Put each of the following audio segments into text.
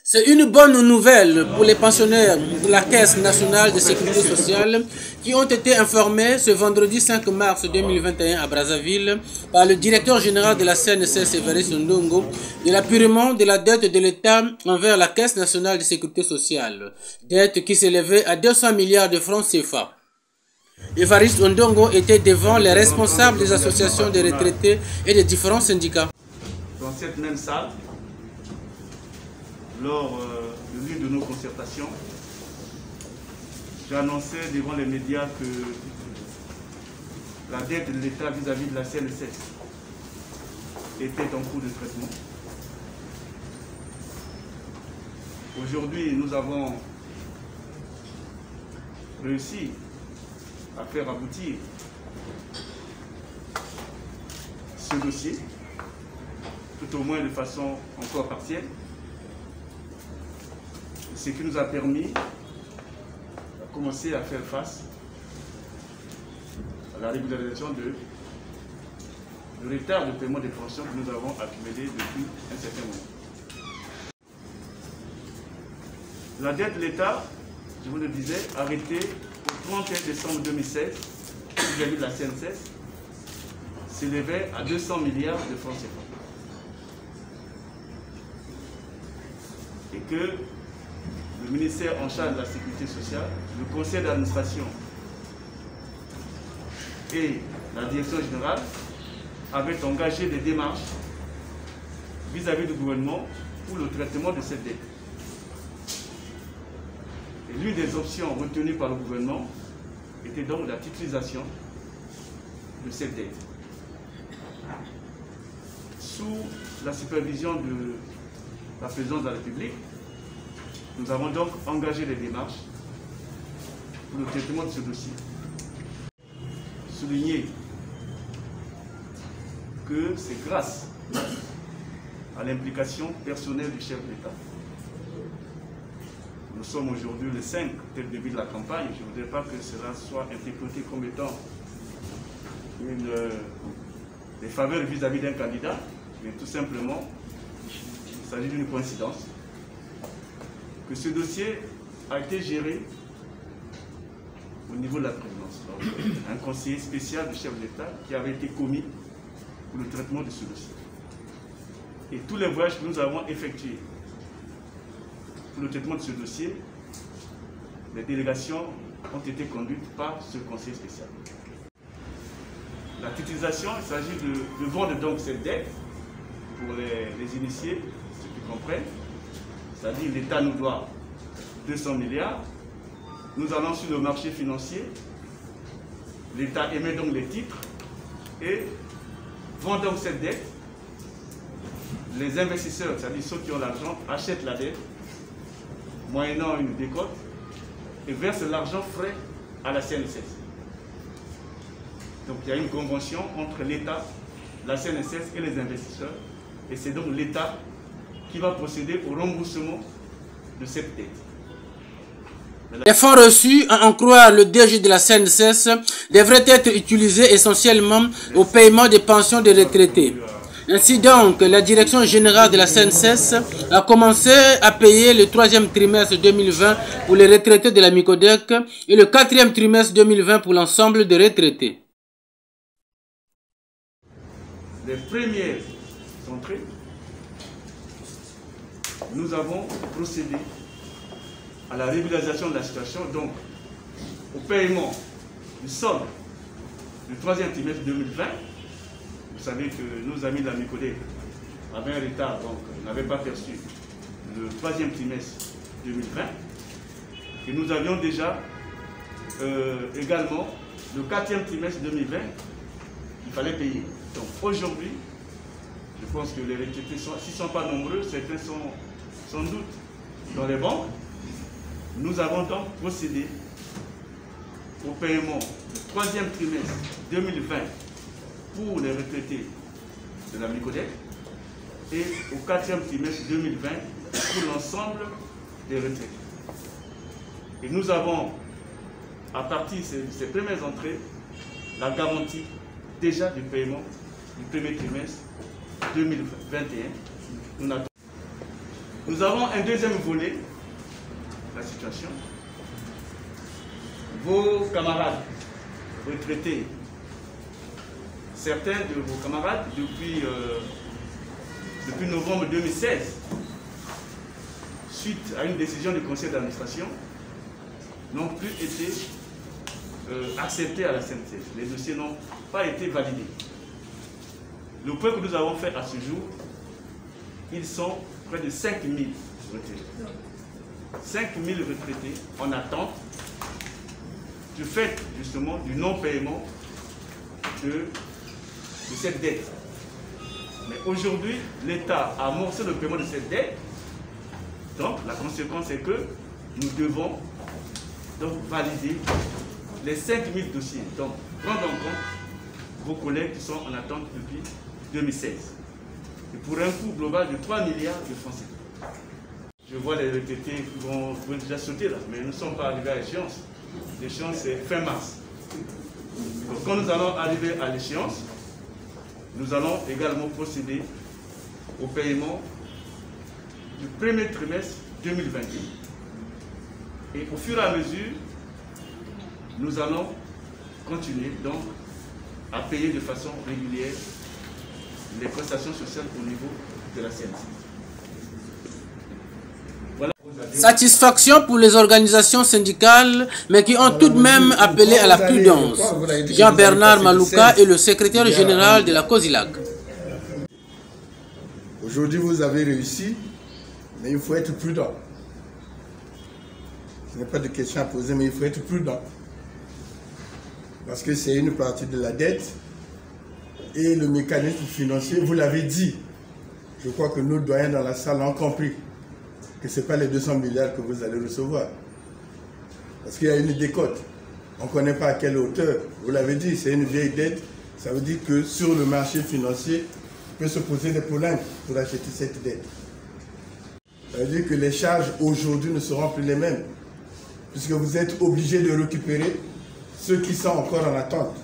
C'est une bonne nouvelle pour les pensionnaires de la Caisse nationale de sécurité sociale qui ont été informés ce vendredi 5 mars 2021 à Brazzaville par le directeur général de la CNSS, Évariste Ndongo, de l'appurement de la dette de l'État envers la Caisse nationale de sécurité sociale, dette qui s'élevait à 200 milliards de francs CFA. Évariste Ndongo était devant les responsables des associations de retraités et des différents syndicats. Dans cette même salle, lors de l'une de nos concertations, j'ai annoncé devant les médias que la dette de l'État vis-à-vis de la CNSS était en cours de traitement. Aujourd'hui, nous avons réussi à faire aboutir ce dossier, tout au moins de façon encore partielle, ce qui nous a permis de commencer à faire face à la régularisation du retard de paiement des pensions que nous avons accumulé depuis un certain moment. La dette de l'État, je vous le disais, arrêtée au 31 décembre 2016 vis-à-vis de la CNSS, s'élevait à 200 milliards de francs CFA. Et que le ministère en charge de la sécurité sociale, le conseil d'administration et la direction générale avaient engagé des démarches vis-à-vis du gouvernement pour le traitement de cette dette. Et l'une des options retenues par le gouvernement était donc la titrisation de cette dette. Sous la supervision de la présidence de la République, nous avons donc engagé les démarches pour le traitement de ce dossier. Souligner que c'est grâce à l'implication personnelle du chef d'État. Nous sommes aujourd'hui le 5, dès le début de la campagne. Je ne voudrais pas que cela soit interprété comme étant des faveurs vis-à-vis d'un candidat, mais tout simplement, il s'agit d'une coïncidence. Que ce dossier a été géré au niveau de la présidence. Un conseiller spécial du chef d'État qui avait été commis pour le traitement de ce dossier. Et tous les voyages que nous avons effectués pour le traitement de ce dossier, les délégations ont été conduites par ce conseiller spécial. La titrisation, il s'agit de vendre donc cette dette pour les initiés, ceux qui comprennent. C'est-à-dire l'État nous doit 200 milliards. Nous allons sur le marché financier. L'État émet donc les titres et vend donc cette dette. Les investisseurs, c'est-à-dire ceux qui ont l'argent, achètent la dette, moyennant une décote, et versent l'argent frais à la CNSS. Donc il y a une convention entre l'État, la CNSS et les investisseurs. Et c'est donc l'État qui va procéder au remboursement de cette dette. Les fonds reçus, à en croire le DG de la CNSS, devraient être utilisés essentiellement au paiement des pensions des retraités. Ainsi donc, la direction générale de la CNSS a commencé à payer le 3e trimestre 2020 pour les retraités de la Micodec et le 4e trimestre 2020 pour l'ensemble des retraités. Les premières entrées, nous avons procédé à la régularisation de la situation, donc au paiement du solde du 3e trimestre 2020. Vous savez que nos amis de la Micodec avaient un retard, donc n'avaient pas perçu le 3e trimestre 2020. Et nous avions déjà également le 4e trimestre 2020, il fallait payer. Donc aujourd'hui, je pense que les retraités, s'ils ne sont pas nombreux, certains sont sans doute dans les banques. Nous avons donc procédé au paiement du 3e trimestre 2020 pour les retraités de la Micodec et au 4e trimestre 2020 pour l'ensemble des retraités. Et nous avons, à partir de ces premières entrées, la garantie déjà du paiement du 1er trimestre 2021. Nous Nous avons un deuxième volet, la situation. Vos camarades retraités, certains de vos camarades, depuis novembre 2016, suite à une décision du conseil d'administration, n'ont plus été acceptés à la CNSS. Les dossiers n'ont pas été validés. Le point que nous avons fait à ce jour, ils sont près de 5 000 retraités. 5 000 retraités en attente du fait justement du non-paiement de cette dette. Mais aujourd'hui, l'État a amorcé le paiement de cette dette. Donc la conséquence est que nous devons donc valider les 5 000 dossiers. Donc prendre en compte vos collègues qui sont en attente depuis 2016. Et pour un coût global de 3 milliards de francs CFA. Je vois les retraités qui vont déjà sauter là, mais nous ne sommes pas arrivés à l'échéance. L'échéance c'est fin mars. Donc quand nous allons arriver à l'échéance, nous allons également procéder au paiement du premier trimestre 2021. Et au fur et à mesure, nous allons continuer donc à payer de façon régulière les prestations sociales au niveau de la CNSS. Voilà. Satisfaction pour les organisations syndicales, mais qui ont tout de même appelé à la prudence. Jean-Bernard Malouka est le secrétaire général de la COSILAC. Aujourd'hui, vous avez réussi, mais il faut être prudent. Ce n'est pas de question à poser, mais il faut être prudent. Parce que c'est une partie de la dette et le mécanisme financier, vous l'avez dit. Je crois que nos doyens dans la salle ont compris que ce n'est pas les 200 milliards que vous allez recevoir. Parce qu'il y a une décote. On ne connaît pas à quelle hauteur. Vous l'avez dit, c'est une vieille dette. Ça veut dire que sur le marché financier, il peut se poser des problèmes pour acheter cette dette. Ça veut dire que les charges aujourd'hui ne seront plus les mêmes. Puisque vous êtes obligé de récupérer ceux qui sont encore en attente.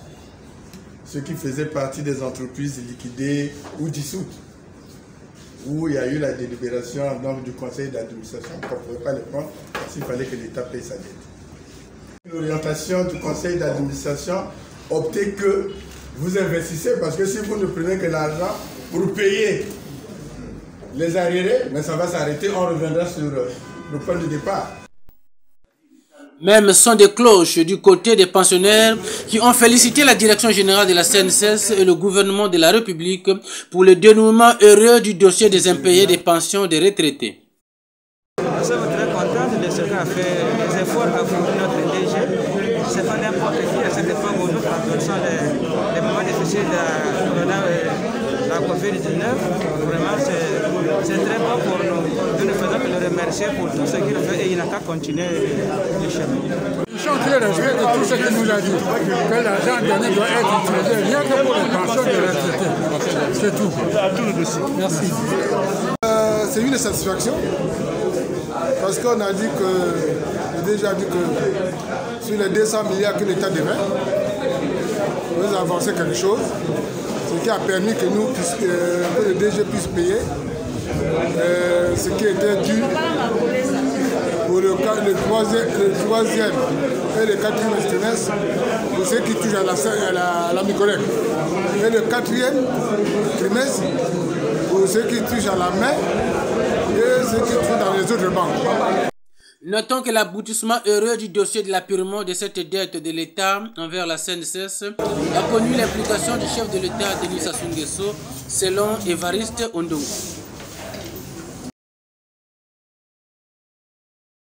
Ceux qui faisaient partie des entreprises liquidées ou dissoutes. Où il y a eu la délibération donc, du conseil d'administration qu'on ne pouvait pas les prendre parce qu'il fallait que l'État paye sa dette. L'orientation du conseil d'administration, optez que vous investissez parce que si vous ne prenez que l'argent pour payer les arriérés, mais ça va s'arrêter, on reviendra sur le point de départ. Même son des cloches du côté des pensionnaires qui ont félicité la direction générale de la CNSS et le gouvernement de la République pour le dénouement heureux du dossier des impayés des pensions des retraités. Nous sommes très contents de ce qu'a fait les efforts qu'a fourni notre DG. Ce n'est pas n'importe qui à cette époque où nous traversons les moments difficiles de la COVID-19. Vraiment, c'est très bon pour nous. Nous ne faisons que le remercier pour tout ce qu'il fait et il n'a qu'à continuer le chemin. Nous sommes très réjouis de tout ce qu'il nous a dit, que l'argent donné doit être utilisé rien que pour les pensions des retraités. C'est tout. Merci. C'est une satisfaction parce qu'on a dit que, déjà dit que sur les 200 milliards que l'État devait, nous avons avancé quelque chose, ce qui a permis que nous, que le DG puisse payer ce qui était dû pour le troisième et le quatrième trimestre pour ceux qui touchent à la mi-collecte. Et le quatrième trimestre pour ceux qui touchent à la main et ceux qui touchent dans les autres banques. Notons que l'aboutissement heureux du dossier de l'appurement de cette dette de l'État envers la CNSS a connu l'implication du chef de l'État, Denis Sassou Nguesso, selon Évariste Ondongo.